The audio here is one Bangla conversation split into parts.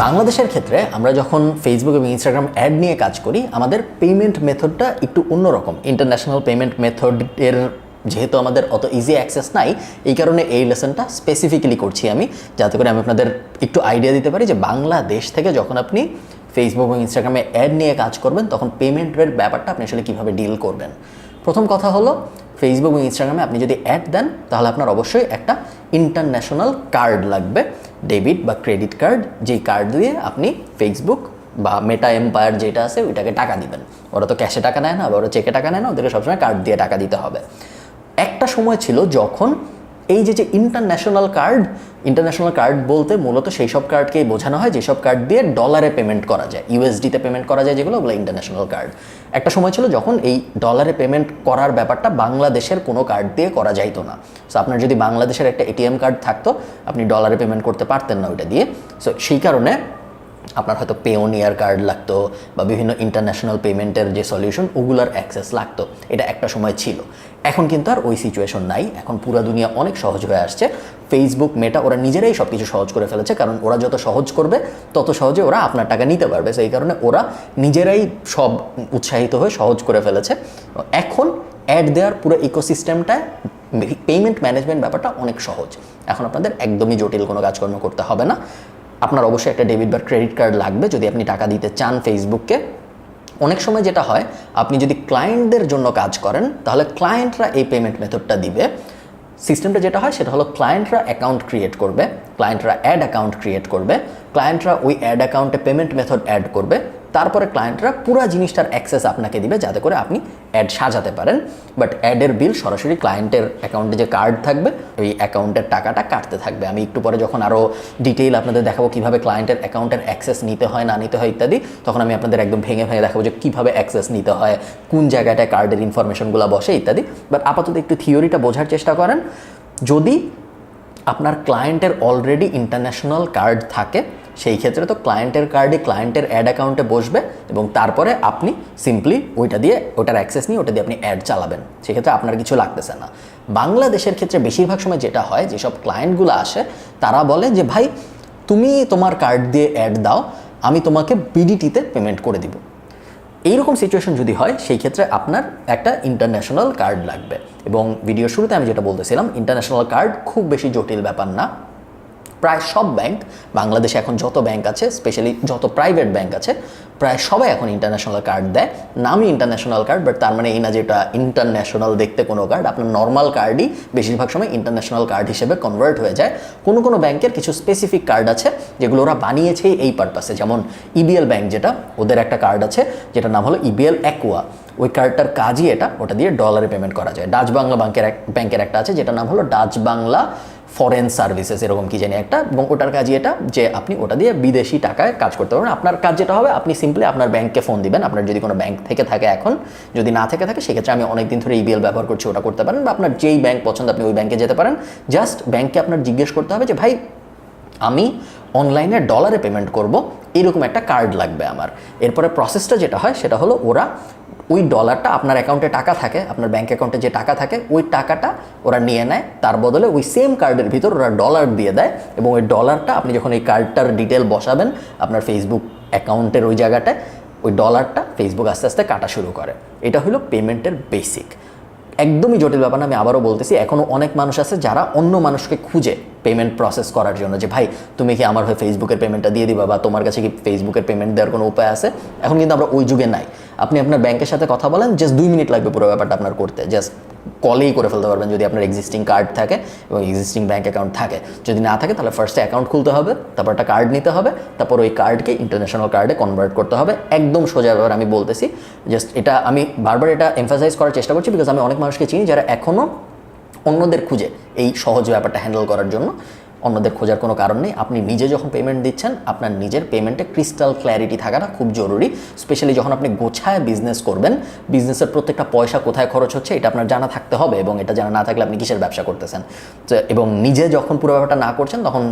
বাংলাদেশের ক্ষেত্রে আমরা যখন ফেসবুক এবং ইনস্টাগ্রাম অ্যাড নিয়ে কাজ করি, আমাদের পেমেন্ট মেথডটা একটু অন্যরকম। ইন্টারন্যাশনাল পেমেন্ট মেথডের যেহেতু আমাদের অত ইজি অ্যাক্সেস নাই, এই কারণে এই লেসনটা স্পেসিফিক্যালি করছি আমি, যাতে করে আমি আপনাদের একটু আইডিয়া দিতে পারি যে বাংলাদেশ থেকে যখন আপনি ফেসবুক এবং ইনস্টাগ্রামে অ্যাড নিয়ে কাজ করবেন তখন পেমেন্টের ব্যাপারটা আপনি আসলে কীভাবে ডিল করবেন। প্রথম কথা হলো, ফেসবুক এবং ইনস্টাগ্রামে আপনি যদি অ্যাড দেন তাহলে আপনার অবশ্যই একটা ইন্টারন্যাশনাল কার্ড লাগবে, ডেবিট বা ক্রেডিট কার্ড, যেই কার্ড দিয়ে আপনি ফেসবুক বা মেটা এম্পায়ার যেটা আছে ওইটাকে টাকা দিবেন। ওরা তো ক্যাশে টাকা নেয় না, বা ওরা চেকে টাকা নেয় না, ওদেরকে সবসময় কার্ড দিয়ে টাকা দিতে হবে। একটা সময় ছিল যখন এই যে ইন্টারন্যাশনাল কার্ড বলতে মূলত সেই সব কার্ডকেই বোঝানো হয় যেসব কার্ড দিয়ে ডলারে পেমেন্ট করা যায়, ইউএসডিতে পেমেন্ট করা যায়, যেগুলো ওগুলো ইন্টারন্যাশনাল কার্ড। একটা সময় ছিল যখন এই ডলারে পেমেন্ট করার ব্যাপারটা বাংলাদেশের কোনো কার্ড দিয়ে করা যাইতো না। সো আপনার যদি বাংলাদেশের একটা এটিএম কার্ড থাকতো, আপনি ডলারে পেমেন্ট করতে পারতেন না ওইটা দিয়ে। সো সেই কারণে আপনার হয়তো পেওনিয়ার কার্ড লাগতো বা বিভিন্ন ইন্টারন্যাশনাল পেমেন্টের যে সলিউশন ওগুলোর অ্যাক্সেস লাগতো। এটা একটা সময় ছিল। এখন কিন্তু আর ওই সিচুয়েশন নাই। এখন পুরো দুনিয়া অনেক সহজ হয়ে আসছে। ফেসবুক, মেটা ওরা নিজেরাই সব কিছু সহজ করে ফেলেছে, কারণ ওরা যত সহজ করবে তত সহজে ওরা আপনার টাকা নিতে পারবে। সেই কারণে ওরা নিজেরাই সব উৎসাহিত হয়ে সহজ করে ফেলেছে। এখন অ্যাড দেওয়ার পুরো ইকোসিস্টেমটায় পেমেন্ট ম্যানেজমেন্ট ব্যাপারটা অনেক সহজ। এখন আপনাদের একদমই জটিল কোনো কাজকর্ম করতে হবে না। আপনার অবশ্যই একটা ডেবিট বা ক্রেডিট কার্ড লাগবে যদি আপনি টাকা দিতে চান ফেসবুককে। অনেক সময় যেটা হয়, আপনি যদি ক্লায়েন্টদের জন্য কাজ করেন তাহলে ক্লায়েন্টরা এই পেমেন্ট মেথডটা দিবে। সিস্টেমটা যেটা হয় সেটা হলো, ক্লায়েন্টরা অ্যাকাউন্ট ক্রিয়েট করবে, ক্লায়েন্টরা অ্যাড অ্যাকাউন্ট ক্রিয়েট করবে, ক্লায়েন্টরা ওই অ্যাড অ্যাকাউন্টে পেমেন্ট মেথড অ্যাড করবে, তারপরে ক্লায়েন্টরা পুরো জিনিসটার অ্যাক্সেস আপনাকে দিবে যাতে করে আপনি অ্যাড সাজাতে পারেন। বাট অ্যাডের বিল সরাসরি ক্লায়েন্টের অ্যাকাউন্টে যে কার্ড থাকবে ওই অ্যাকাউন্টের টাকাটা কাটতে থাকবে। আমি একটু পরে যখন আরও ডিটেইল আপনাদের দেখাবো কীভাবে ক্লায়েন্টের অ্যাকাউন্টের অ্যাক্সেস নিতে হয় না নিতে হয় ইত্যাদি, তখন আমি আপনাদের একদম ভেঙে দেখাবো যে কীভাবে অ্যাক্সেস নিতে হয়, কোন জায়গাটায় কার্ডের ইনফরমেশনগুলো বসে ইত্যাদি। বাট আপাতত একটু থিওরিটা বোঝার চেষ্টা করেন। যদি আপনার ক্লায়েন্টের অলরেডি ইন্টারন্যাশনাল কার্ড থাকে, সেই ক্ষেত্রে তো ক্লায়েন্টের কার্ডে ক্লায়েন্টের অ্যাড অ্যাকাউন্টে বসবে এবং তারপরে আপনি সিম্পলি ওইটা দিয়ে ওটার অ্যাক্সেস নিয়ে ওটা দিয়ে আপনি অ্যাড চালাবেন। সেক্ষেত্রে আপনার কিছু লাগতেছে না। বাংলাদেশের ক্ষেত্রে বেশিরভাগ সময় যেটা হয়, যেসব ক্লায়েন্টগুলো আসে তারা বলে যে ভাই তুমি তোমার কার্ড দিয়ে অ্যাড দাও, আমি তোমাকে বিডিটিতে পেমেন্ট করে দিব। এইরকম সিচুয়েশন যদি হয় সেই ক্ষেত্রে আপনার একটা ইন্টারন্যাশনাল কার্ড লাগবে। এবং ভিডিওর শুরুতে আমি যেটা বলতেছিলাম, ইন্টারন্যাশনাল কার্ড খুব বেশি জটিল ব্যাপার না। প্রায় সব ব্যাংক, বাংলাদেশে এখন যত ব্যাংক আছে, স্পেশালি যত প্রাইভেট ব্যাংক আছে, প্রায় সবাই এখন ইন্টারন্যাশনাল কার্ড দেয়। নামই ইন্টারন্যাশনাল কার্ড, বাট তার মানে এই না যে এটা ইন্টারন্যাশনাল দেখতে কোনো কার্ড। আপনার নর্মাল কার্ডই বেশিরভাগ সময় ইন্টারন্যাশনাল কার্ড হিসেবে কনভার্ট হয়ে যায়। কোনো ব্যাংকের কিছু স্পেসিফিক কার্ড আছে যেগুলো ওরা বানিয়েছে এই পারপাসে। যেমন ইবিএল ব্যাংক, যেটা ওদের একটা কার্ড আছে যেটার নাম হলো ইবিএল অ্যাকুয়া। ওই কার্ডটার কাজই ওটা দিয়ে ডলারে পেমেন্ট করা যায়। ডাচ বাংলা ব্যাংকের একটা আছে যেটার নাম হলো ডাচ বাংলা ফরেন সার্ভিসেস, এরকম কি জানি একটা, এবং ওটার কাজই এটা যে আপনি ওটা দিয়ে বিদেশি টাকায় কাজ করতে পারবেন। আপনার কাজ যেটা হবে, আপনি সিম্পলি আপনার ব্যাংককে ফোন দিবেন, আপনার যদি কোনো ব্যাংক থেকে থাকে, এখন যদি না থেকে থাকে সেক্ষেত্রে আমি অনেকদিন ধরে ইবিএল ব্যবহার করছি, ওটা করতে পারেন। বা আপনার যেই ব্যাংক পছন্দ আপনি ওই ব্যাংকে যেতে পারেন। জাস্ট ব্যাংকে আপনার জিজ্ঞেস করতে হবে যে ভাই আমি অনলাইনে ডলারে পেমেন্ট করব, এরকম একটা কার্ড লাগবে আমার। এরপরে প্রসেসটা যেটা হয় সেটা হলো, ওরা ওই ডলারটা, আপনার অ্যাকাউন্টে টাকা থাকে, আপনার ব্যাঙ্ক অ্যাকাউন্টে যে টাকা থাকে ওই টাকাটা ওরা নিয়ে নেয়, তার বদলে ওই সেম কার্ডের ভিতর ওরা ডলার দিয়ে দেয়। এবং ওই ডলারটা আপনি যখন এই কার্ডটার ডিটেল বসাবেন আপনার ফেসবুক অ্যাকাউন্টের ওই জায়গাটায়, ওই ডলারটা ফেসবুক আস্তে আস্তে কাটা শুরু করে। এটা হলো পেমেন্টের বেসিক। একদমই জটিল ব্যাপার না, আমি আবারও বলতেছি। এখনও অনেক মানুষ আছে যারা অন্য মানুষকে খুঁজে পেমেন্ট প্রসেস করার জন্য, যে ভাই তুমি কি আমার হয়ে ফেসবুকের পেমেন্টটা দিয়ে দিবা, বা তোমার কাছে কি ফেসবুকের পেমেন্ট দেওয়ার কোনো উপায় আছে। এখন কিন্তু আমরা ওই যুগে নাই। আপনি আপনার ব্যাংকের সাথে কথা বলেন, জাস্ট 2 মিনিট লাগবে পুরো ব্যাপারটা আপনার করতে। জাস্ট কলেই করে ফেলতে পারবেন যদি আপনার এক্সিস্টিং কার্ড থাকে এবং এক্সিস্টিং ব্যাঙ্ক অ্যাকাউন্ট থাকে। যদি না থাকে তাহলে ফার্স্টে অ্যাকাউন্ট খুলতে হবে, তারপর একটা কার্ড নিতে হবে, তারপর ওই কার্ডকে ইন্টারন্যাশনাল কার্ডে কনভার্ট করতে হবে। একদম সোজা ব্যাপার আমি বলতেছি। জাস্ট এটা আমি বারবার এটা এমফাসাইজ করার চেষ্টা করছি, বিকজ আমি অনেক মানুষকে চিনি যারা এখনও অন্যদের খুঁজে এই সহজ ব্যাপারটা হ্যান্ডেল করার জন্য। অন্যদের খোঁজার কোনো কারণ নেই। আপনি নিজে যখন পেমেন্ট দিচ্ছেন, আপনার নিজের পেমেন্টে ক্রিস্টাল ক্ল্যারিটি থাকাটা খুব জরুরি। স্পেশালি যখন আপনি গোছায় বিজনেস করবেন, বিজনেসের প্রত্যেকটা পয়সা কোথায় খরচ হচ্ছে এটা আপনার জানা থাকতে হবে, এবং এটা জানা না থাকলে আপনি কিসের ব্যবসা করতেছেন। এবং নিজে যখন পুরো ব্যাপারটা না করছেন তখন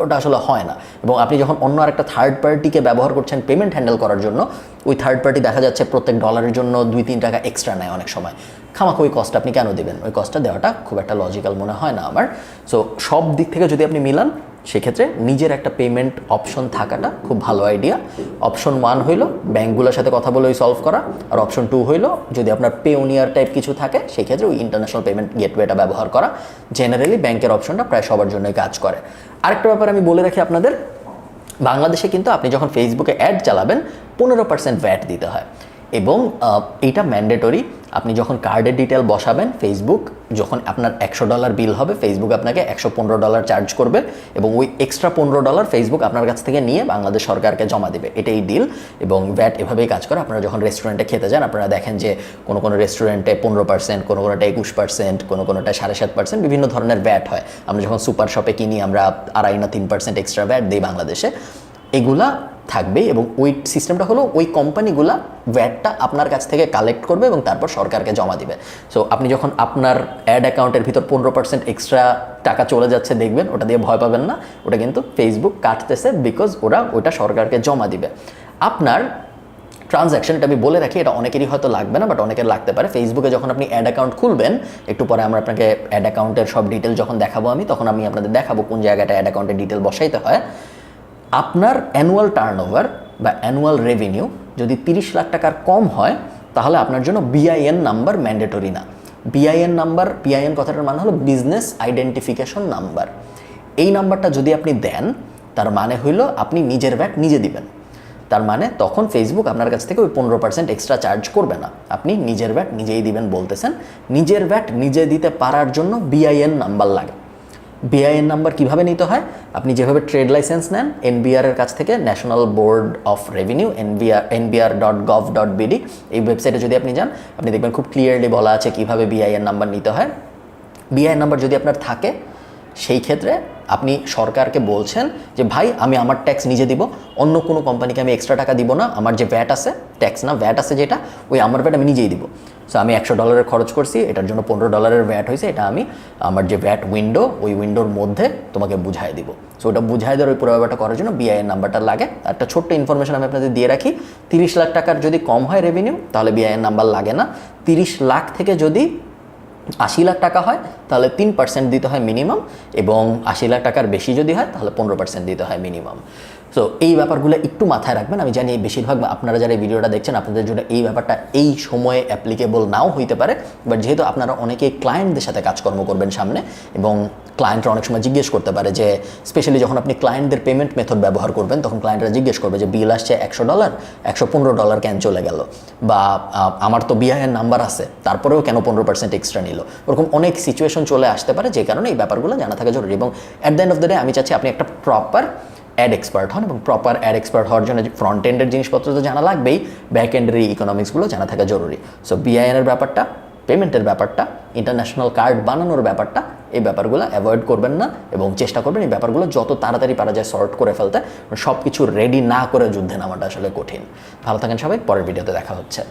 ওটা আসলে হয় না। এবং আপনি যখন অন্য আরেকটা থার্ড পার্টিকে ব্যবহার করছেন পেমেন্ট হ্যান্ডেল করার জন্য, ওই থার্ড পার্টি দেখা যাচ্ছে প্রত্যেক ডলারের জন্য 2-3 টাকা এক্সট্রা নেয় অনেক সময়। খামাখা ওই কস্টটা আপনি কেন দেবেন? ওই কস্টটা দেওয়াটা খুব একটা লজিক্যাল মনে হয় না আমার। সো সব দিক থেকে যদি আপনি মিলান, সেক্ষেত্রে নিজের একটা পেমেন্ট অপশন থাকাটা খুব ভালো আইডিয়া। অপশন 1 হইল ব্যাঙ্কগুলোর সাথে কথা বলে সলভ করা, আর অপশন 2 হইল যদি আপনার পেওনিয়ার টাইপ কিছু থাকে সেক্ষেত্রে ওই ইন্টারন্যাশনাল পেমেন্ট গেটওয়েটা ব্যবহার করা। জেনারেলি ব্যাংকের অপশনটা প্রায় সবার জন্যই কাজ করে। আরেকটা ব্যাপার আমি বলে রাখি আপনাদের, বাংলাদেশে কিন্তু আপনি যখন ফেসবুকে অ্যাড চালাবেন 15% ভ্যাট দিতে হয়, এবং এইটা ম্যান্ডেটরি। আপনি যখন কার্ডের ডিটেল বসাবেন, ফেসবুক যখন আপনার $100 বিল হবে, ফেসবুক আপনাকে $115 চার্জ করবে, এবং ওই এক্সট্রা $15 ফেসবুক আপনার কাছ থেকে নিয়ে বাংলাদেশ সরকারকে জমা দেবে। এটাই ডিল, এবং ভ্যাট এভাবেই কাজ করে। আপনারা যখন রেস্টুরেন্টে খেতে যান, আপনারা দেখেন যে কোনো রেস্টুরেন্টে 15%, কোনোটা 21%, কোনোটা 7.5%, বিভিন্ন ধরনের ভ্যাট হয়। আমরা যখন সুপার শপে কিনি আমরা 2.5 না 3% এক্সট্রা ভ্যাট দিই বাংলাদেশে। এগুলা থাকবে, এবং ওই সিস্টেমটা হলো ওই কোম্পানিগুলা ভ্যাটটা আপনার কাছ থেকে কালেক্ট করবে এবং তারপর সরকারকে জমা দিবে। সো আপনি যখন আপনার অ্যাড অ্যাকাউন্টের ভিতর 15% এক্সট্রা টাকা চলে যাচ্ছে দেখবেন, ওটা দিয়ে ভয় পাবেন না, ওটা কিন্তু ফেসবুক কাটতেছে, বিকজ ওটা সরকারকে জমা দিবে। আপনার ট্রানজ্যাকশন, এটা আমি বলে রাখি, এটা অনেকেরই হয়তো লাগবে না, বাট অনেকের লাগতে পারে। ফেসবুকে যখন আপনি অ্যাড অ্যাকাউন্ট খুলবেন, একটু পরে আমরা আপনাকে অ্যাড অ্যাকাউন্টের সব ডিটেল যখন দেখাবো তখন আমি আপনাদের দেখাবো কোন জায়গাটা অ্যাড অ্যাকাউন্টের ডিটেল বসাইতে হয়। আপনার অ্যানুয়াল টার্নওভার বা অ্যানুয়াল রেভিনিউ যদি 30 লাখ টাকার কম হয়, তাহলে আপনার জন্য বিআইএন নাম্বার ম্যান্ডেটরি না। বিআইএন নাম্বার, বিআইএন কথাটার মানে হলো বিজনেস আইডেন্টিফিকেশন নাম্বার। এই নাম্বারটা যদি আপনি দেন, তার মানে হইল আপনি নিজের ভ্যাট নিজে দিবেন। তার মানে তখন ফেসবুক আপনার কাছ থেকে ওই 15% এক্সট্রা চার্জ করবে না, আপনি নিজের ভ্যাট নিজেই দিবেন বলতেছেন। নিজের ভ্যাট নিজে দিতে পারার জন্য বিআইএন নাম্বার লাগে। বিআইএন নাম্বার কীভাবে নিতে হয়? আপনি যেভাবে ট্রেড লাইসেন্স নেন এনবিআরের কাছ থেকে, national board of revenue, nbr.gov.bd, এই ওয়েবসাইটে যদি আপনি যান, আপনি দেখবেন খুব ক্লিয়ারলি বলা আছে কীভাবে বিআইএন নাম্বার নিতে হয়। বিআইএন নাম্বার যদি আপনার থাকে, সেই ক্ষেত্রে আপনি সরকারকে বলছেন যে ভাই আমি আমার ট্যাক্স নিজে দিব, অন্য কোনো কোম্পানিকে আমি এক্সট্রা টাকা দিব না, আমার যে ভ্যাট আছে, ট্যাক্স না ভ্যাট আছে যেটা, ওই আমার ভ্যাট আমি নিজেই দিব। সো আমি $100 খরচ করছি, এটার জন্য $15 ভ্যাট হয়েছে, এটা আমি আমার যে ভ্যাট উইন্ডো, ওই উইন্ডোর মধ্যে তোমাকে বুঝাই দিব। সো ওটা বুঝাই দেওয়ার ওই পুরো ব্যাপারটা করার জন্য বিআইএন নাম্বারটা লাগে। একটা ছোট্ট ইনফরমেশন আমি আপনাদের দিয়ে রাখি, 30 লাখ টাকার যদি কম হয় রেভিনিউ, তাহলে বিআইএন নাম্বার লাগে না। 30 লাখ থেকে যদি 80 লাখ টাকা হয়, তাহলে 3% দিতে হয় মিনিমাম, এবং 80 লাখ টাকার বেশি যদি হয় তাহলে 15% দিতে হয় মিনিমাম। সো এই ব্যাপারগুলো একটু মাথায় রাখবেন। আমি জানি বেশিরভাগ আপনারা যারা এই ভিডিওটা দেখছেন, আপনাদের জন্য এই ব্যাপারটা এই সময়ে অ্যাপ্লিকেবল নাও হইতে পারে, বাট যেহেতু আপনারা অনেকেই ক্লায়েন্টদের সাথে কাজকর্ম করবেন সামনে, এবং ক্লায়েন্টরা অনেক সময় জিজ্ঞেস করতে পারে যে, স্পেশালি যখন আপনি ক্লায়েন্টদের পেমেন্ট মেথড ব্যবহার করবেন, তখন ক্লায়েন্টরা জিজ্ঞেস করবে যে বিল আসছে $100, $115 কেন চলে গেল, বা আমার তো বিআইএন নাম্বার আছে তারপরেও কেন 15% এক্সট্রা নিল। ওরকম অনেক সিচুয়েশন চলে আসতে পারে, যে কারণে এই ব্যাপারগুলো জানা থাকা জরুরি। এবং at the end of the day আমি চাচ্ছি আপনি একটা প্রপার অ্যাড এক্সপার্ট হন, এবং প্রপার অ্যাড এক্সপার্ট হওয়ার জন্য ফ্রন্ট এন্ডের জিনিসপত্র তো জানা লাগবেই, ব্যাক এন্ডের ইকোনমিক্সগুলো জানা থাকা জরুরি। সো বিআইএনের ব্যাপারটা, পেমেন্টের ব্যাপারটা, ইন্টারন্যাশনাল কার্ড বানানোর ব্যাপারটা, এই ব্যাপারগুলো অ্যাভয়েড করবেন না, এবং চেষ্টা করবেন এই ব্যাপারগুলো যত তাড়াতাড়ি পারা যায় সর্ট করে ফেলতে। সব কিছু রেডি না করে যুদ্ধে নামাটা আসলে কঠিন। ভালো থাকেন সবাই, পরের ভিডিওতে দেখা হচ্ছে।